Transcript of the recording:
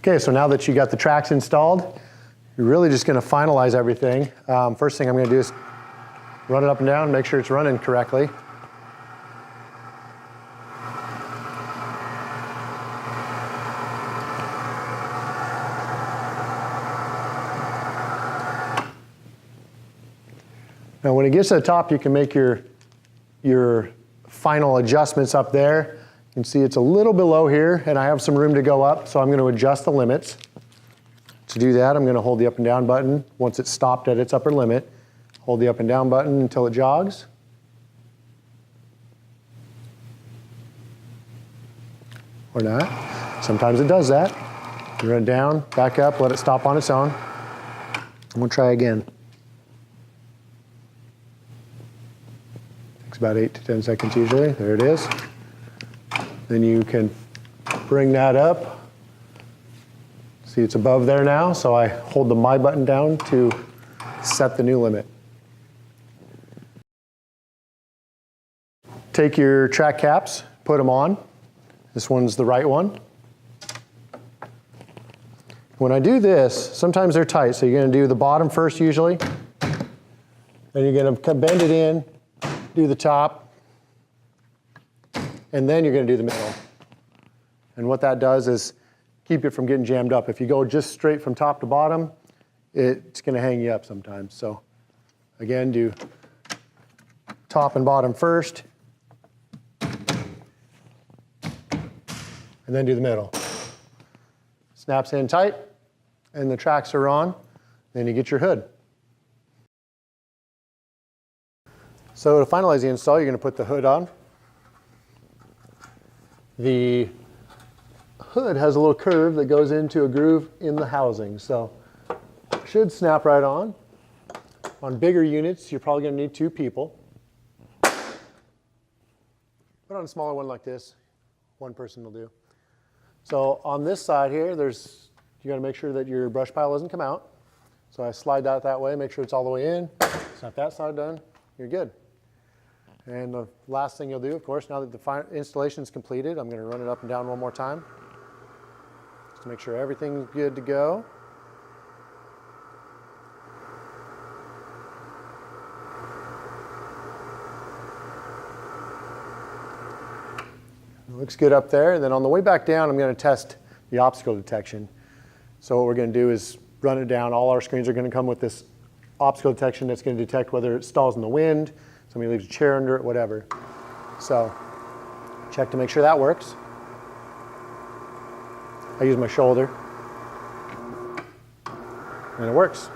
Okay, so now that you got the tracks installed, you're really just going to finalize everything. First thing I'm going to do is run it up and down, make sure it's running correctly. Now when it gets to the top, you can make your final adjustments up there. You can see it's a little below here, and I have some room to go up, so I'm going to adjust the limits. To do that, I'm going to hold the up and down button. Once it's stopped at its upper limit, hold the up and down button until it jogs. Or not. Sometimes it does that. You run it down, back up, let it stop on its own. I'm going to try again. Takes about 8 to 10 seconds usually. There it is. Then you can bring that up. See, it's above there now, so I hold the My button down to set the new limit. Take your track caps, put them on. This one's the right one. When I do this, sometimes they're tight, so you're going to do the bottom first usually. Then you're going to bend it in, do the top, and then you're going to do the middle. And what that does is keep it from getting jammed up. If you go just straight from top to bottom, it's going to hang you up sometimes. So again, do top and bottom first, and then do the middle. Snaps in tight, and the tracks are on. Then you get your hood. So to finalize the install, you're going to put the hood on. The hood has a little curve that goes into a groove in the housing, so it should snap right on. On bigger units, you're probably going to need 2 people. But on a smaller one like this, 1 person will do. So on this side here, you got to make sure that your brush pile doesn't come out. So I slide that way, make sure it's all the way in. Snap that side done, you're good. And the last thing you'll do, of course, now that the installation is completed, I'm going to run it up and down one more time, just to make sure everything's good to go. It looks good up there. And then on the way back down, I'm going to test the obstacle detection. So what we're going to do is run it down. All our screens are going to come with this obstacle detection that's going to detect whether it stalls in the wind, somebody leaves a chair under it, whatever. So check to make sure that works. I use my shoulder, and it works.